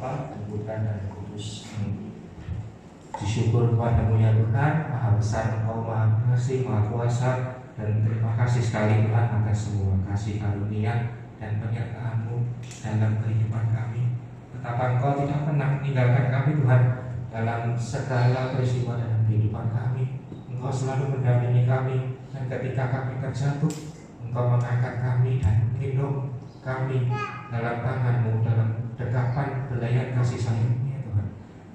Bapa dan Putra dan Roh Kudus. Disyukur kepadamu ya Tuhan, Maha Besar Engkau, Maha Pengasih, Maha Kuasa, dan terima kasih sekali Tuhan atas semua kasih karunia dan penyertaan-Mu dalam kehidupan kami. Betapa Engkau tidak pernah meninggalkan kami Tuhan dalam segala peristiwa dalam kehidupan kami. Engkau selalu mendampingi kami, dan ketika kami terjatuh, Engkau mengangkat kami dan menggendong kami dalam tangan-Mu, dalam dekapan belayan kasih sayang-Mu ya Tuhan.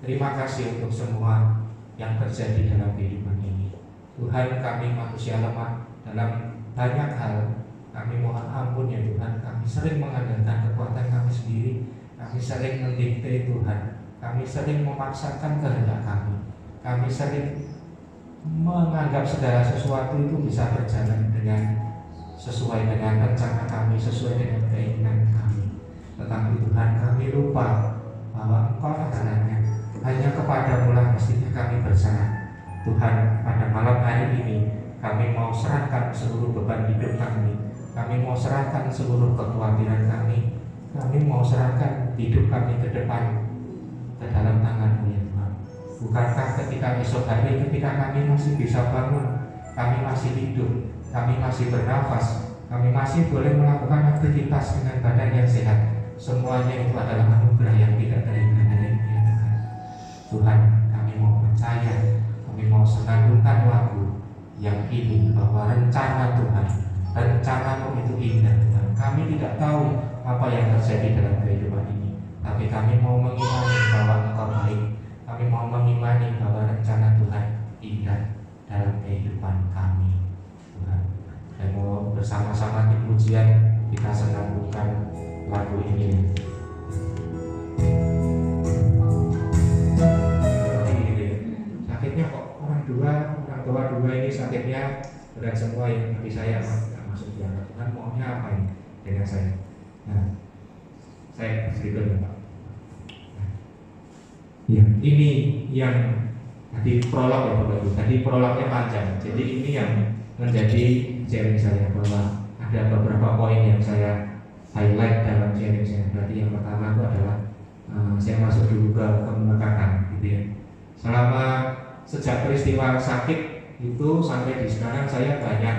Terima kasih untuk semua yang terjadi dalam kehidupan ini. Tuhan, kami manusia lemah dalam banyak hal. Kami mohon ampun ya Tuhan. Kami sering mengandalkan kekuatan kami sendiri. Kami sering mendikte Tuhan. Kami sering memaksakan kehendak kami. Kami sering menganggap segala sesuatu itu bisa berjalan dengan sesuai dengan rencana kami, sesuai dengan keinginan kami. Tetapi Tuhan, kami lupa bahwa Engkau adalah hanya kepadamu lah mestinya kami berserah. Tuhan, pada malam hari ini kami mau serahkan seluruh beban hidup kami. Kami mau serahkan seluruh kekhawatiran kami. Kami mau serahkan hidup kami ke depan, ke dalam tangan-Mu ya Tuhan. Bukankah ketika esok hari, ketika kami masih bisa bangun, kami masih hidup, kami masih bernafas, kami masih boleh melakukan aktivitas dengan badan yang sehat, semuanya itu adalah anugerah yang tidak terhingga dari ya Tuhan. Tuhan, kami mau percaya, kami mau senandungkan lagu yang ini, bahwa rencana Tuhan, rencana-Mu itu indah Tuhan. Kami tidak tahu apa yang terjadi dalam kehidupan ini, tapi kami mau mengimani bahwa Engkau baik. Kami mau mengimani bahwa rencana Tuhan indah dalam kehidupan kami Tuhan. Dan mau bersama-sama di pujian kita senandungkan lagu ini. Sakitnya kok orang tua dua ini sakitnya berat semua, yang bagi saya tidak masuk jarak. Tuhan maunya apa ini dengan saya? Nah, saya berikutnya Pak. Ya, ini yang tadi prolog ya Bapak Ibu. Tadi prolognya panjang. Jadi ini yang menjadi sharing saya, bahwa ada beberapa poin yang saya highlight dalam sharing saya. Berarti yang pertama itu adalah saya masuk dulu ke pemekatan gitu ya. Selama sejak peristiwa sakit itu sampai di sekarang saya banyak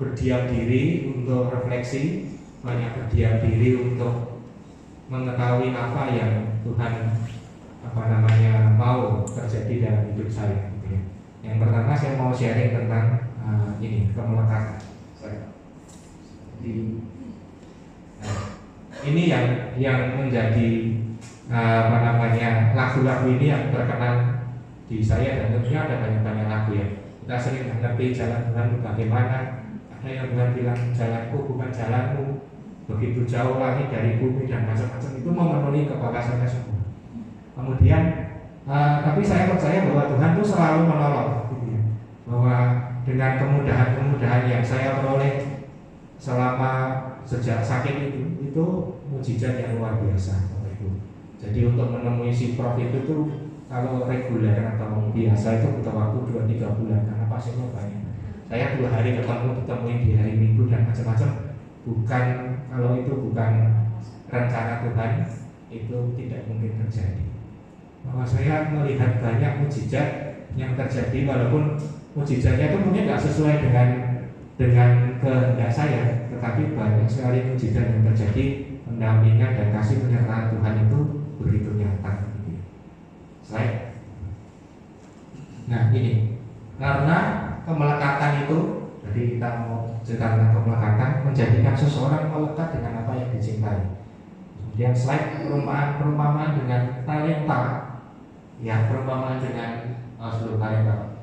berdiam diri untuk refleksi, banyak berdiam diri untuk mengetahui apa yang Tuhan mau terjadi dalam hidup saya gitu ya. Yang pertama saya mau sharing tentang ini kemelekatan saya. Ini yang menjadi lagu-lagu ini yang terkenal di saya, dan tentunya ada banyak lagu ya. Kita sering mengerti jalan Tuhan bagaimana. Ada yang Tuhan bilang jalanku bukan jalanmu, begitu jauh langit dari bumi, dan macam-macam itu memenuhi kebakasannya semua. Kemudian tapi saya percaya bahwa Tuhan itu selalu menolong gitu ya. Bahwa dengan kemudahan-kemudahan yang saya peroleh selama sejak sakit itu mujizat yang luar biasa Bapak Ibu. Jadi untuk menemui si prof itu tuh kalau reguler atau biasa itu butuh waktu 2-3 bulan karena pasiennya banyak. Saya 2 hari ditemuin di hari Minggu dan macam-macam. Kalau itu bukan rencana Tuhan, itu tidak mungkin terjadi. Bahwa saya melihat banyak mujizat yang terjadi, walaupun mujizatnya itu mungkin tidak sesuai dengan kehendak saya, tetapi banyak sekali mujizat yang terjadi, pendampingan dan kasih penyertaan Tuhan itu begitu nyata. Slide. Nah ini karena kemelekatan itu, jadi kita mau cerita tentang kemelekatan, menjadikan seseorang melekat dengan apa yang dicintai. Kemudian slide perumpamaan dengan talenta. Ya, perumpamaan dengan sebelum talenta.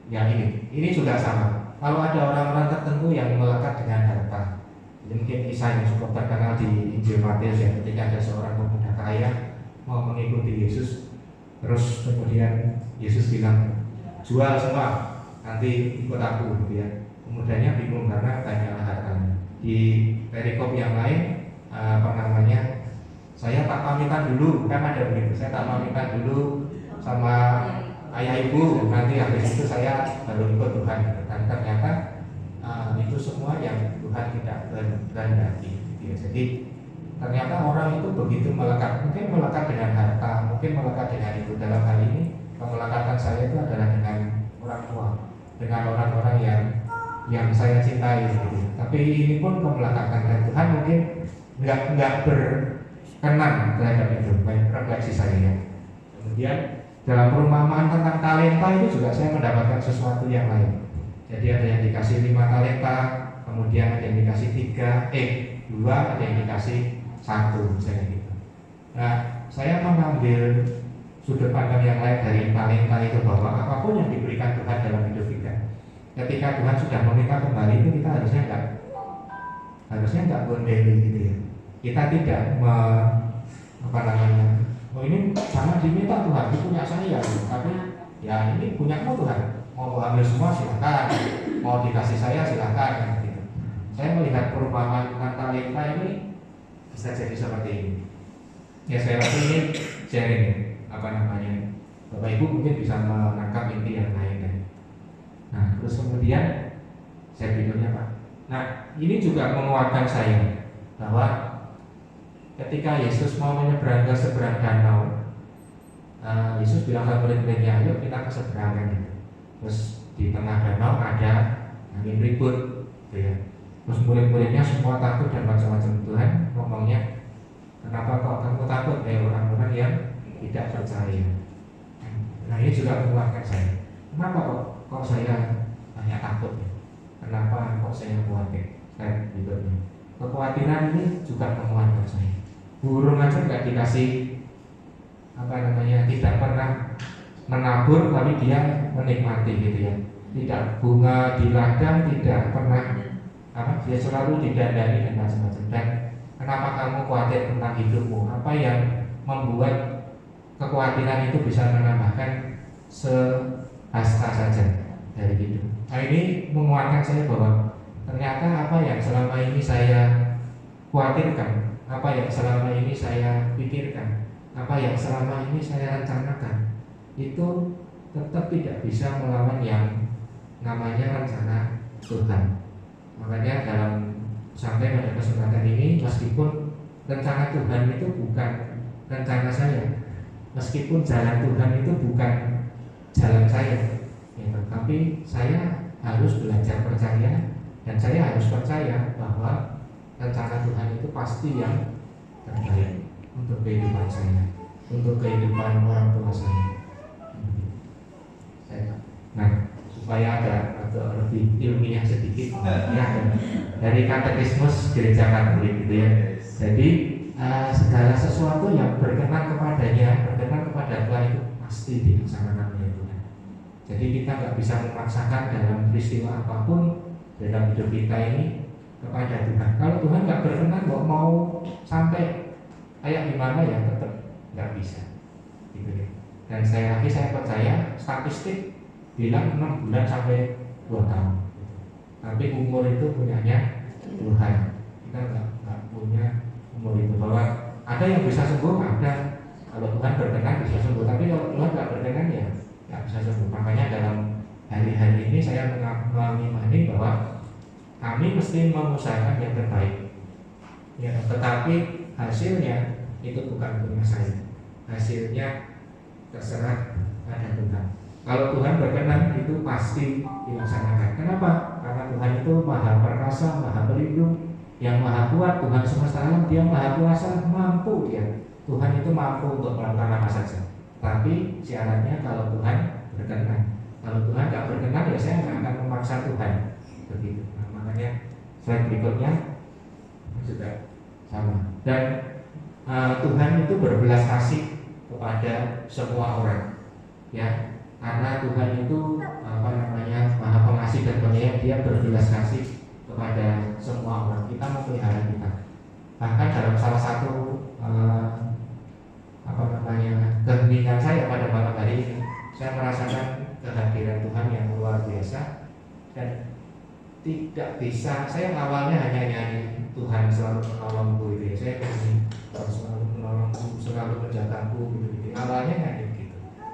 Ya ini juga sama. Kalau ada orang-orang tertentu yang melekat dengan harta, jadi mungkin kisah yang cukup terkenal di Injil Matius ya, ketika ada seorang pemuda kaya mau mengikuti Yesus, terus kemudian Yesus bilang jual semua, nanti ikut aku gitu ya. Pemudanya bingung karena banyaklah hartanya. Di perikop yang lain saya tak pamitan dulu, kan ada begitu, saya tak pamitan dulu sama ayah ibu, nanti habis itu saya baru ikut Tuhan. Dan ternyata itu semua yang Tuhan tidak kehendaki gitu ya. Jadi ternyata orang itu begitu melekat, mungkin melekat dengan harta, mungkin melekat dengan itu. Dalam hal ini kemelekatan saya itu adalah dengan orang tua, dengan orang-orang yang saya cintai gitu. Tapi ini pun kemelekatan, dan Tuhan mungkin nggak berkenan terhadap itu. Baik, refleksi saya ya. Kemudian dalam perumpamaan tentang talenta itu juga saya mendapatkan sesuatu yang lain. Jadi ada yang dikasih 5 talenta, kemudian ada yang dikasih 2, ada yang dikasih 1, misalnya gitu. Nah, saya mengambil sudut pandang yang lain dari talenta itu, bahwa apapun yang diberikan Tuhan dalam hidup kita, ketika Tuhan sudah meminta kembali itu kita harusnya nggak gondeli gitu ya. Kita tidak oh ini jangan diminta Tuhan, itu punya saya, tapi ya ini punyamu Tuhan, mau ambil semua silakan, mau dikasih saya silakan gitu. Saya melihat perumpamaan tentang talenta ini bisa jadi seperti ini. Ya saya rasa ini sharing Bapak Ibu mungkin bisa menangkap inti yang lain ya. Nah terus kemudian saya berikutnya Pak. Nah ini juga menguatkan saya bahwa ketika Yesus mau menyeberang ke seberang danau, Yesus bilang ke murid-muridnya, ayo kita ke seberang gitu. Terus di tengah danau ada angin ribut gitu ya. Terus murid-muridnya semua takut dan macam-macam. Tuhan ngomongnya, kenapa kok kamu takut? Orang-orang yang tidak percaya. Nah ini juga menguatkan saya. Kenapa kok saya hanya takut ya? Kenapa kok saya khawatir? Kekhawatiran ini juga menguatkan saya. Burung aja nggak dikasih tidak pernah menabur, tapi dia menikmati gitu ya. Tidak bunga di ladang, tidak pernah dia selalu didandani dan macam-macam. Dan kenapa kamu khawatir tentang hidupmu? Apa yang membuat kekhawatiran itu bisa menambahkan sehasta saja dari hidup? Nah ini menguatkan saya bahwa ternyata apa yang selama ini saya khawatirkan, apa yang selama ini saya pikirkan, apa yang selama ini saya rencanakan, itu tetap tidak bisa melawan yang namanya rencana Tuhan. Makanya dalam sampai pada kesempatan ini, meskipun rencana Tuhan itu bukan rencana saya, meskipun jalan Tuhan itu bukan jalan saya, ya, tapi saya harus belajar percaya, dan saya harus percaya bahwa rencana Tuhan itu pasti yang terbaik untuk kehidupan saya, untuk kehidupan orang tua saya. Nah, supaya ada lebih ilmiah sedikit, ya, dari katekismus gereja Katolik gitu ya. Jadi segala sesuatu yang berkenan kepadanya, berkenan kepada Tuhan itu pasti dilaksanakan oleh Tuhan. Jadi kita nggak bisa memaksakan dalam peristiwa apapun dalam hidup kita ini kepada Tuhan. Kalau Tuhan nggak berkenan, kok mau sampai kayak gimana ya tetap nggak bisa. Gitu ya. Dan saya percaya statistik bilang 6 bulan sampai 2 tahun. Tapi umur itu punyanya Tuhan. Kita nggak punya umur itu. Bahwa ada yang bisa sembuh, ada. Kalau Tuhan berkenan bisa sembuh. Tapi kalau Tuhan nggak berkenan ya nggak bisa sembuh. Makanya dalam hari-hari ini saya mengimani bahwa kami mesti mengusahakan yang terbaik. Ya, tetapi hasilnya itu bukan punya saya. Hasilnya terserah pada Tuhan. Kalau Tuhan berkenan itu pasti dilaksanakan. Kenapa? Karena Tuhan itu maha perkasa, maha pelindung, yang maha kuat. Tuhan semesta alam, dia maha kuasa, mampu ya. Tuhan itu mampu untuk melakukan apa saja. Tapi syaratnya kalau Tuhan berkenan. Kalau Tuhan tidak berkenan ya saya nggak akan memaksa Tuhan. Begitu. Nah, makanya slide berikutnya juga sama. Dan Tuhan itu berbelas kasih kepada semua orang. Ya. Karena Tuhan itu maha pengasih dan penyayang, dia berbelas kasih kepada semua orang. Kita memelihara kita. Bahkan dalam salah satu keheningan saya pada malam hari ini, saya merasakan kehadiran Tuhan yang luar biasa. Dan tidak bisa, saya awalnya hanya nyanyi Tuhan selalu menolongku gitu ya. Saya selalu menolongku, selalu menjagaku gitu. Awalnya nyanyi.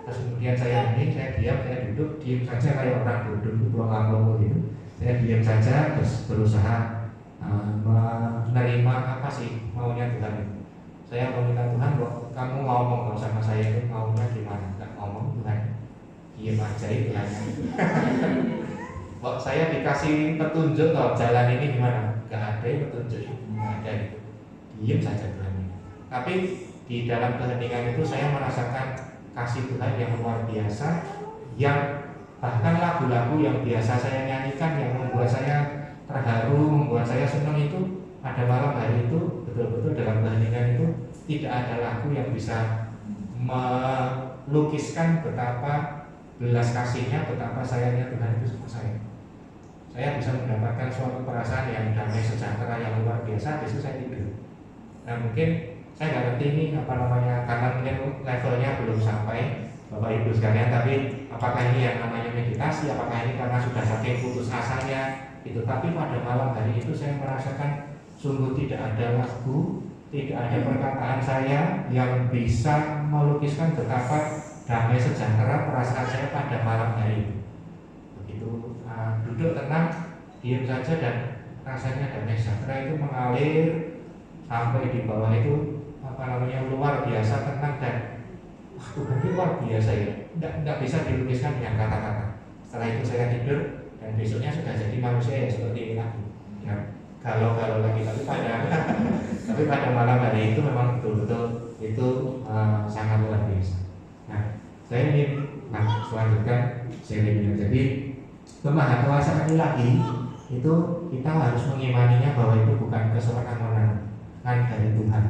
Terus kemudian saya diam, saya duduk, diam saja kayak orang duduk, pulang gitu. Saya diam saja, terus berusaha menerima apa sih maunya Tuhan. Saya meminta Tuhan, kok kamu ngomong dong sama saya itu maunya gimana? Nggak ngomong Tuhan, diem aja itu hanya. Kok saya dikasih petunjuk toh jalan ini gimana? Nggak ada petunjuk, nggak ada itu. Diem saja Tuhan. Tapi di dalam keheningan itu saya merasakan kasih Tuhan yang luar biasa, yang bahkan lagu-lagu yang biasa saya nyanyikan yang membuat saya terharu, membuat saya senang itu pada malam hari itu betul-betul dalam keheningan itu tidak ada lagu yang bisa melukiskan betapa belas kasihnya, betapa sayangnya Tuhan itu sama saya. Saya bisa mendapatkan suatu perasaan yang damai sejahtera yang luar biasa. Besok saya tidur. Nah mungkin saya nggak ngerti ini apa namanya, karena mungkin levelnya belum sampai Bapak Ibu sekalian. Tapi apakah ini yang namanya meditasi? Apakah ini karena sudah saking putus asanya? Itu. Tapi pada malam hari itu saya merasakan sungguh tidak ada lagu, tidak ada perkataan saya yang bisa melukiskan betapa damai sejahtera perasaan saya pada malam hari itu. Begitu duduk tenang, diam saja dan rasanya damai sejahtera itu mengalir sampai di bawah itu apa namanya luar biasa tenang dan Tuhan itu luar biasa ya. Tidak bisa dilukiskan dengan kata-kata. Setelah itu saya tidur dan besoknya sudah jadi manusia ya seperti ini lagi. Ya, galau-galau lagi tapi pada malam hari itu memang betul-betul itu sangat luar biasa. Nah, saya ingin selanjutkan serinya. Jadi kemahakuasaan ini lagi itu kita harus mengimaninya bahwa itu bukan kesewenang-wenangan dari Tuhan.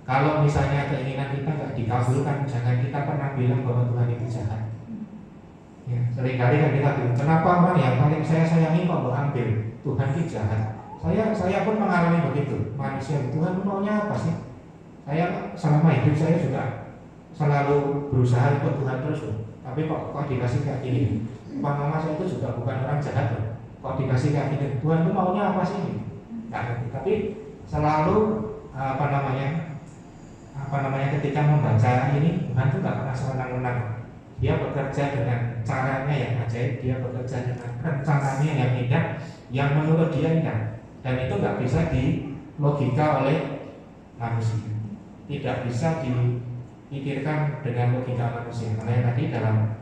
Kalau misalnya keinginan kita nggak dikabulkan, jangan kita pernah bilang bahwa Tuhan itu jahat. Ya, seringkali kan kita bilang, kenapa orang yang paling saya sayangi kok ambil? Tuhan itu jahat. Saya pun mengalami begitu. Manusia, Tuhan maunya apa sih? Saya selama hidup saya juga selalu berusaha ikut Tuhan terus loh. Tapi kok dikasih kayak gini? Mama saya itu juga bukan orang jahat loh. Kok dikasih kayak gini? Tuhan itu maunya apa sih? Nah, tapi selalu apa namanya ketika membaca ini Tuhan itu nggak pernah sewenang-wenang. Dia bekerja dengan caranya yang ajaib, dia bekerja dengan rencananya yang indah, yang menurut dia indah, dan itu nggak bisa dilogika oleh manusia, tidak bisa dipikirkan dengan logika manusia. Makanya tadi dalam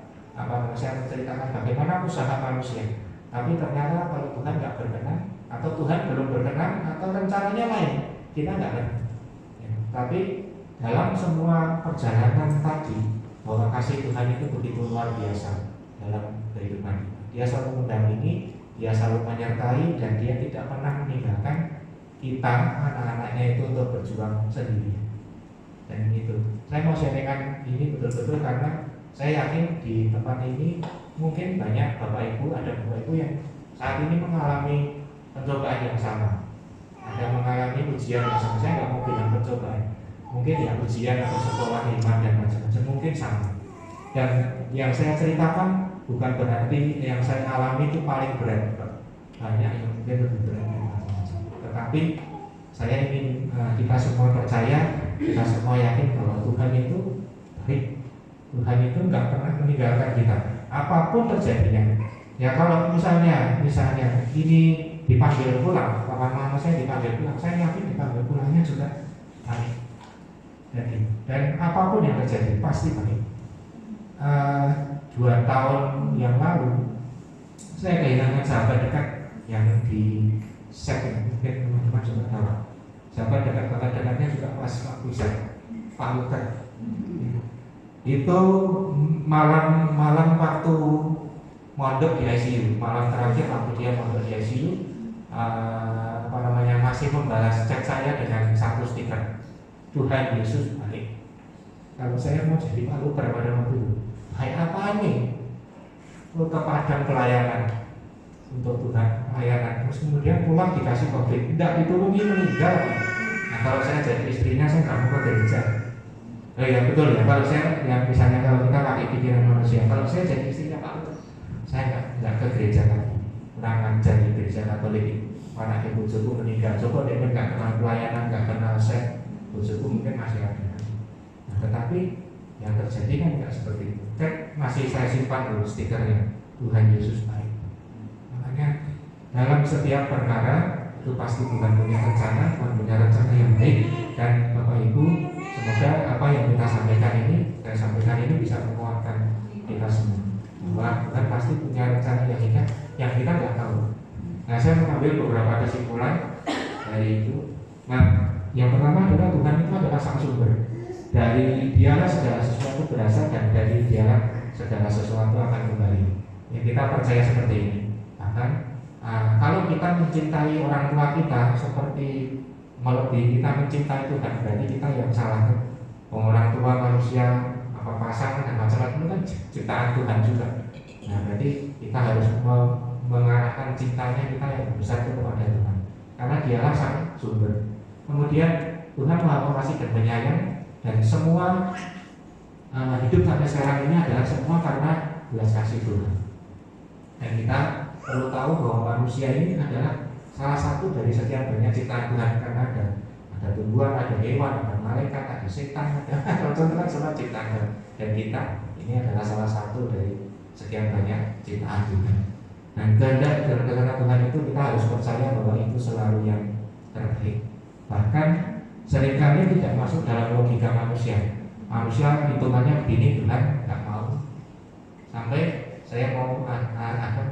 saya menceritakan bagaimana usaha manusia, tapi ternyata kalau Tuhan nggak berkenan, atau Tuhan belum berkenan, atau rencananya lain, kita nggak ngerti. Ya, tapi dalam semua perjalanan tadi, bahwa kasih Tuhan itu begitu luar biasa dalam kehidupan kita. Dia selalu mendampingi, dia selalu menyertai, dan dia tidak pernah meninggalkan kita, anak-anaknya itu untuk berjuang sendiri. Dan itu, saya mau sharingkan ini betul-betul karena saya yakin di tempat ini mungkin banyak Bapak Ibu, ada Bapak Ibu yang saat ini mengalami pencobaan yang sama, ada mengalami ujian yang sama. Saya nggak mau bilang pencobaan, mungkin ya ujian atau sekolah iman dan macam-macam mungkin sama. Dan yang saya ceritakan bukan berarti yang saya alami itu paling berat, banyak yang mungkin lebih berat dan macam-macam. Tetapi saya ingin kita semua percaya, kita semua yakin bahwa Tuhan itu baik. Tuhan itu nggak pernah meninggalkan kita, apapun terjadinya. Ya kalau misalnya ini dipanggil pulang, papa mama saya dipanggil pulang, saya yakin dipanggil pulangnya juga baik. Dan apapun yang terjadi pasti baik. 2 tahun yang lalu saya kehilangan sahabat dekat yang di set, mungkin teman-teman juga tahu. Sahabat dekat-dekatnya juga pas waktu set Pak Luther. Itu malam waktu mondok di ICU, malam terakhir waktu dia mondok di ICU, masih membalas chat saya dengan satu stiker, Tuhan Yesus baik. Kalau saya mau jadi Pak Luther pada waktu itu, baik apa nih? Lu ke Padang pelayanan untuk Tuhan, pelayanan. Terus kemudian pulang dikasih COVID, tidak ditulungi, meninggal. Nah kalau saya jadi istrinya, saya nggak mau ke gereja. Ya betul ya. Kalau saya, ya misalnya kalau kita pakai pikiran manusia, kalau saya jadi istrinya Pak Luther, saya nggak ke gereja lagi. Kurang ajar di gereja Katolik. Anak ibu bojoku meninggal, coba dia nggak kenal pelayanan, nggak kenal set, bojoku mungkin masih ada. Nah, tetapi yang terjadi kan nggak seperti itu. Masih saya simpan dulu stikernya, Tuhan Yesus baik. Makanya dalam setiap perkara itu pasti Tuhan punya rencana, Tuhan punya rencana yang baik. Dan Bapak Ibu, semoga apa yang kita sampaikan ini, saya sampaikan ini bisa menguatkan kita semua bahwa Tuhan pasti punya rencana yang indah yang kita nggak tahu. Nah, saya mengambil beberapa kesimpulan dari itu. Nah, yang pertama adalah Tuhan itu adalah sang sumber. Dari Dialah segala sesuatu berasal, dan dari Dialah segala sesuatu akan kembali. Ya, kita percaya seperti ini. Bahkan kalau kita mencintai orang tua kita seperti melebihi kita mencintai Tuhan, berarti kita yang salah. Orang tua, manusia, apa pasangan dan macam-macam itu kan ciptaan Tuhan juga. Nah, berarti kita harus mengarahkan cintanya kita yang besar itu kepada Tuhan, karena Dialah sang sumber. Kemudian Tuhan Maha Pengasih dan Penyayang, dan semua hidup sampai sekarang ini adalah semua karena belas kasih Tuhan. Dan kita perlu tahu bahwa manusia ini adalah salah satu dari sekian banyak ciptaan Tuhan, karena ada tumbuhan, ada hewan, ada malaikat, ada setan, ada macam-macam semua ciptaan Tuhan. Dan kita ini adalah salah satu dari sekian banyak ciptaan Tuhan. Dan kehendak dan rencana Tuhan itu kita harus percaya bahwa itu selalu yang terbaik. Bahkan seringkali tidak masuk dalam logika manusia. Manusia hitungannya begini, Tuhan nggak mau. Sampai saya mau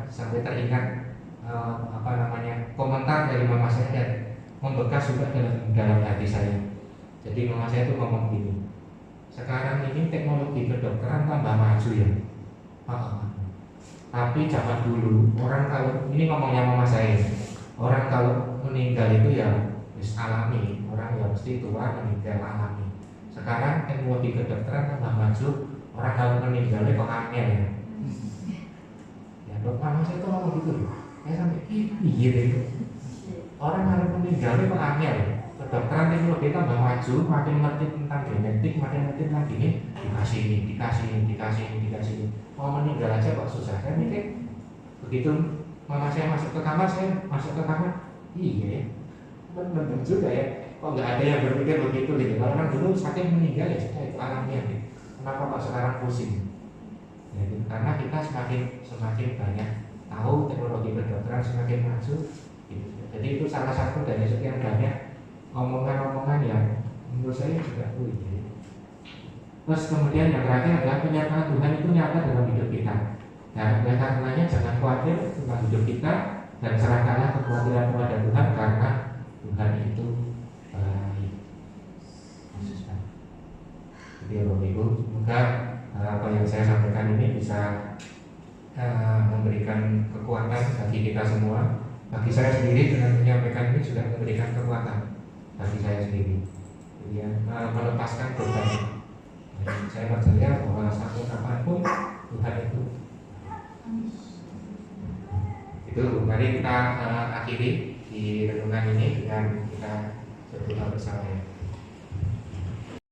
sampai teringat komentar dari mama saya dan membekas juga dalam hati saya. Jadi mama saya itu ngomong gini, sekarang ini teknologi kedokteran tambah maju ya. Tapi zaman dulu orang kalau ini ngomongnya mama saya, orang kalau meninggal itu ya alami, orang yang mesti tua meninggal alami. Sekarang teknologi kedokteran tambah maju, orang kalau meninggalnya kok hamil ya. Ya dok, mama saya tuh ngomong gitu loh. Saya sampai iya deh. Orang kalau meninggalnya kok hamil. Kedokteran teknologi tambah maju, makin ngerti tentang genetik, makin ngerti tentang gini, dikasih ini. Mau meninggal aja kok susah. Saya mikir begitu mama saya masuk ke kamar, iya benar juga ya, kok nggak ada yang berpikir begitu gitu. Kalau orang dulu saking meninggal ya sudah itu alamiah gitu. Kenapa kok sekarang pusing ya, gitu. Karena kita semakin banyak tahu teknologi kedokteran semakin maju gitu. Jadi itu salah satu dari sekian banyak omongan-omongan yang menurut saya juga ya. Terus kemudian yang terakhir adalah penyertaan Tuhan itu nyata dalam hidup kita. Nah, oleh karenanya jangan khawatir tentang hidup kita, dan serahkanlah kekhawatiran kepada Tuhan, karena Tuhan itu baik. Jadi Bapak Ibu, semoga apa yang saya sampaikan ini bisa memberikan kekuatan bagi kita semua. Bagi saya sendiri dengan menyampaikan ini sudah memberikan kekuatan bagi saya sendiri. Jadi melepaskan beban. Saya percaya bahwa sampai kapanpun Tuhan itu mari kita akhiri di renungan ini dengan kita berdoa bersama ya.